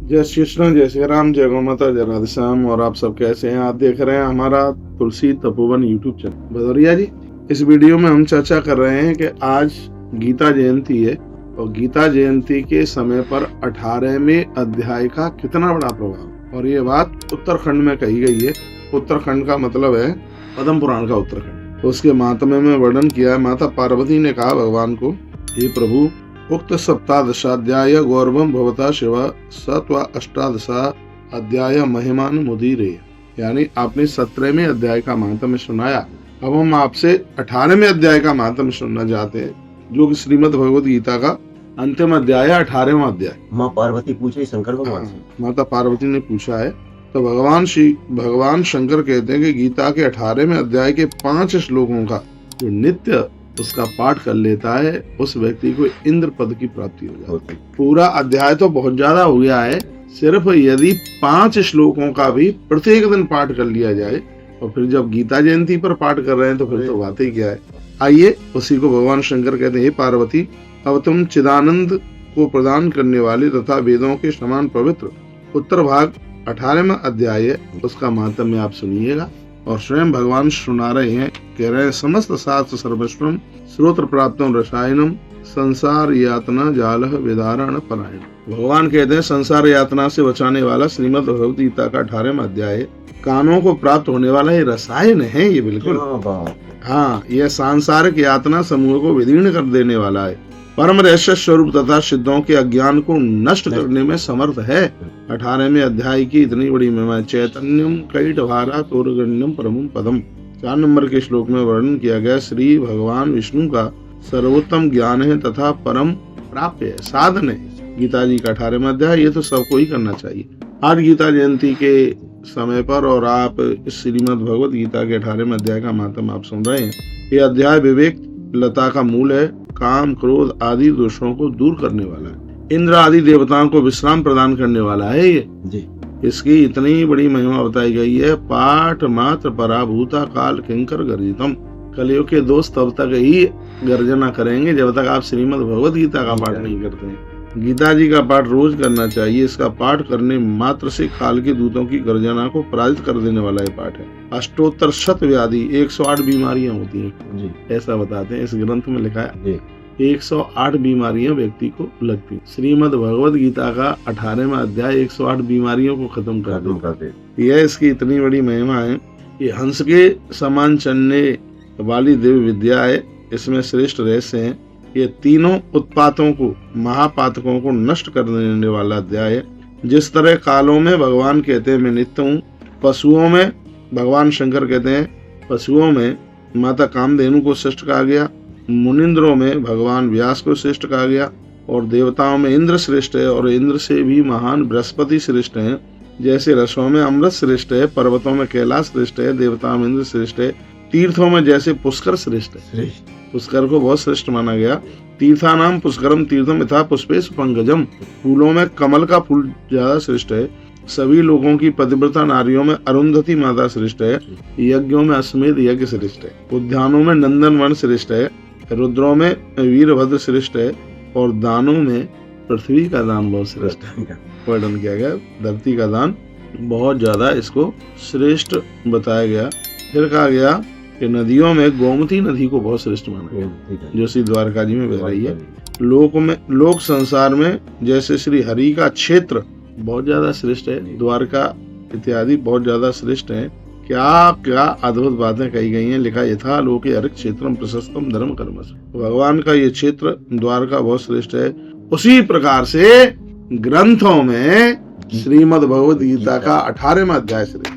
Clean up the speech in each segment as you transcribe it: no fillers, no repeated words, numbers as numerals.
जय श्री कृष्ण, जय श्री राम, जय गौ माता, जय राधे श्याम। और आप सब कैसे हैं? आप देख रहे हैं हमारा तुलसी तपोवन यूट्यूब चैनल। भदौरिया जी, इस वीडियो में हम चर्चा कर रहे हैं कि आज गीता जयंती है और गीता जयंती के समय पर 18वें अध्याय का कितना बड़ा प्रभाव। और ये बात उत्तराखंड में कही गई है। उत्तराखंड का मतलब है पद्म पुराण का उत्तराखंड। तो उसके महात्म्य में वर्णन किया है। माता पार्वती ने कहा भगवान को, हे प्रभु, उक्त सप्तादशाध्याय गौरवम भवता शिवा सत्व अष्टादशा अध्याय महिमान मुदीरे, यानी आपने 17वें अध्याय का महात्म्य सुनाया। अब हम आपसे 18वें अध्याय का महात्म्य सुनना चाहते हैं, जो कि श्रीमद् भगवद गीता का अंतिम अध्याय है, 18वां अध्याय। माँ पार्वती पूछे शंकर भगवान से। माता पार्वती ने पूछा है। तो भगवान शंकर कहते हैं कि गीता के 18वें अध्याय के 5 श्लोकों का जो नित्य उसका पाठ कर लेता है, उस व्यक्ति को इंद्र पद की प्राप्ति हो जाती है। पूरा अध्याय तो बहुत ज्यादा हो गया है, सिर्फ यदि 5 श्लोकों का भी प्रत्येक दिन पाठ कर लिया जाए, और फिर जब गीता जयंती पर पाठ कर रहे हैं तो फिर तो बात ही क्या है। आइए उसी को भगवान शंकर कहते हैं, पार्वती, अब तुम चिदानंद को प्रदान करने वाले तथा वेदों के समान पवित्र उत्तर भाग 18वां अध्याय है, उसका महात्म्य आप सुनिएगा। और स्वयं भगवान सुना रहे हैं, कह रहे हैं, समस्त शास्त्र सर्वस्वम श्रोत्र प्राप्तम रसायनम संसार यातना जाल विदारण परायण। भगवान कहते हैं संसार यातना से बचाने वाला श्रीमद् भगवद गीता का 18वां अध्याय, कानों को प्राप्त होने वाला ये रसायन है। ये बिल्कुल हाँ, यह सांसारिक यातना समूह को विदीर्ण कर देने वाला है। परम रहस्य स्वरूप तथा सिद्धों के अज्ञान को नष्ट करने में समर्थ है। 18वें अध्याय की इतनी बड़ी महिमा। चैतन्यम कैटभारा तोरगण्यम परमम पदम, 4 नंबर के श्लोक में वर्णन किया गया। श्री भगवान विष्णु का सर्वोत्तम ज्ञान है तथा परम प्राप्य है, साधन है गीता जी का 18वां अध्याय। ये तो सबको ही करना चाहिए। आज गीता जयंती के समय पर और आप इस श्रीमद् भगवद गीता के 18वें अध्याय का महात्म्य आप सुन रहे हैं। ये अध्याय विवेक लता का मूल है, काम क्रोध आदि दोषों को दूर करने वाला है, इंद्र आदि देवताओं को विश्राम प्रदान करने वाला है ये जी। इसकी इतनी बड़ी महिमा बताई गई है। पाठ मात्र पराभूता काल किंकर गर्जितम, कलियुग के दोस्त तब तक ही गर्जना करेंगे जब तक आप श्रीमद् भगवद गीता का पाठ नहीं करते हैं। गीता जी का पाठ रोज करना चाहिए। इसका पाठ करने मात्र से काल के दूतों की गर्जना को पराजित कर देने वाला ये पाठ है। अष्टोत्तर शत व्याधि, 108 बीमारियां होती हैं जी, ऐसा बताते हैं, इस ग्रंथ में लिखा है 108 बीमारियां व्यक्ति को लगती। श्रीमद् भगवद गीता का 18वां अध्याय 108 बीमारियों को खत्म कर दे। यह इसकी इतनी बड़ी महिमा है। ये हंस के समान चलने वाली दिव्य विद्या है। इसमें श्रेष्ठ रहस्य है। ये तीनों उत्पातों को, महापातकों को नष्ट कर देने वाला अध्याय है। जिस तरह कालों में भगवान कहते हैं मैं नित्य हूँ, पशुओं में भगवान शंकर कहते हैं पशुओं में माता कामधेनु को श्रेष्ठ कहा गया, मुनिंद्रों में भगवान व्यास को श्रेष्ठ कहा गया, और देवताओं में इंद्र श्रेष्ठ है और इंद्र से भी महान बृहस्पति श्रेष्ठ है। जैसे रसों में अमृत श्रेष्ठ है, पर्वतों में कैलाश श्रेष्ठ है, देवताओं में इंद्र श्रेष्ठ है, तीर्थों में जैसे पुष्कर श्रेष्ठ है। पुष्कर को बहुत श्रेष्ठ माना गया। तीर्थानाम पुष्करम तीर्थम यथा पुष्पेषु पंकजम, फूलों में कमल का फूल ज्यादा श्रेष्ठ है। सभी लोगों की पतिव्रता नारियों में अरुंधति माता श्रेष्ठ है। यज्ञों में अश्वमेध यज्ञ श्रेष्ठ है। उद्यानों में नंदन वन श्रेष्ठ है। रुद्रों में वीरभद्र श्रेष्ठ है। और दानों में पृथ्वी का दान बहुत श्रेष्ठ है। वर्णन किया गया धरती का दान बहुत ज्यादा इसको श्रेष्ठ बताया गया। फिर कहा गया कि नदियों में गोमती नदी को बहुत श्रेष्ठ माना गया, जो श्री द्वारका जी में बह रही है। लोक संसार में जैसे श्री हरि का क्षेत्र बहुत ज्यादा श्रेष्ठ है, द्वारका इत्यादि बहुत ज्यादा श्रेष्ठ है। क्या क्या अद्भुत बातें कही गई हैं। लिखा यथा लोके हर क्षेत्रम प्रशस्तम धर्म कर्मस, भगवान का ये क्षेत्र द्वारका बहुत श्रेष्ठ है। उसी प्रकार से ग्रंथों में श्रीमद् भगवद गीता का 18वां अध्याय श्रेष्ठ।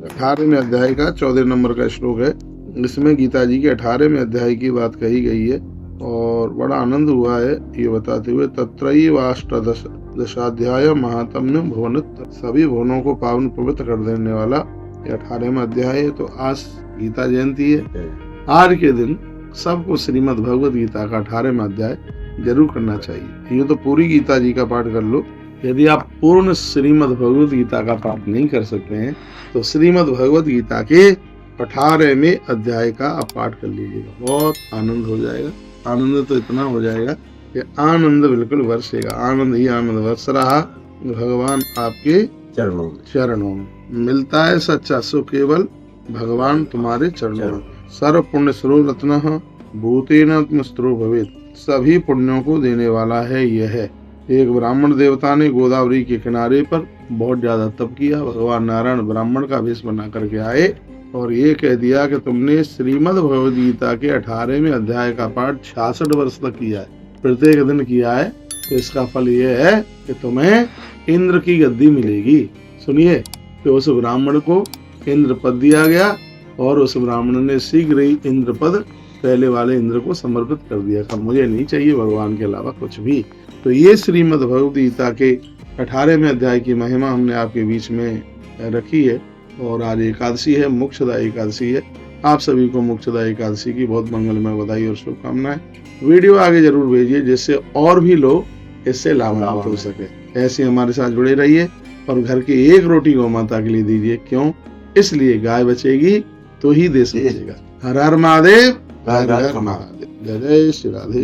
18वें अध्याय का 14 नंबर का श्लोक है। इसमें गीता जी के 18वें अध्याय की बात कही गई है और बड़ा आनंद हुआ है ये बताते हुए। तत्रैवाष्टादशाध्याय महात्म्य भुवनत्र, सभी भुवनों को पावन पवित्र कर देने वाला ये 18वां अध्याय है। तो आज गीता जयंती है। आज के दिन सबको श्रीमद् भगवद गीता का 18वां अध्याय जरूर करना चाहिए। ये तो पूरी गीता जी का पाठ कर लो। यदि आप पूर्ण श्रीमद् भगवद गीता का पाठ नहीं कर सकते हैं तो श्रीमद् भगवद गीता के 18वें अध्याय का आप पाठ कर लीजिएगा, बहुत आनंद हो जाएगा। आनंद तो इतना हो जाएगा कि आनंद बिल्कुल बरसेगा। आनंद ही आनंद बरस रहा भगवान आपके चरणों में। चरणों में मिलता है सच्चा सुख केवल भगवान तुम्हारे चरणों में। सर्व पुण्य स्रो रत्नः भूतेन आत्मस्त्रो भवेत्। सभी पुण्यों को देने वाला है यह। एक ब्राह्मण देवता ने गोदावरी के किनारे पर बहुत ज्यादा तप किया। भगवान नारायण ब्राह्मण का वेश बना करके आए और ये कह दिया कि तुमने श्रीमद् भगवद गीता के 18वें अध्याय का पाठ 66 वर्ष तक किया है, प्रत्येक दिन किया है, तो इसका फल ये है कि तुम्हें इंद्र की गद्दी मिलेगी। सुनिए कि उस ब्राह्मण को इंद्र पद दिया गया और उस ब्राह्मण ने शीघ्र ही इंद्र पद पहले वाले इंद्र को समर्पित कर दिया था। मुझे नहीं चाहिए भगवान के अलावा कुछ भी। तो ये श्रीमद् भगवद गीता के 18वें अध्याय की महिमा हमने आपके बीच में रखी है। और आज एकादशी है, मोक्षदा एकादशी है। आप सभी को मोक्षदा एकादशी की बहुत मंगलमय बधाई और शुभकामनाएं। वीडियो आगे जरूर भेजिए जिससे और भी लोग इससे लाभान्वित हो सके। ऐसे हमारे साथ जुड़े रहिए और घर की एक रोटी गौ माता के लिए दीजिए। क्यों? इसलिए गाय बचेगी तो ही देश बचेगा। हर हर महादेव, हर हर महादेव। जय जय श्री राधे।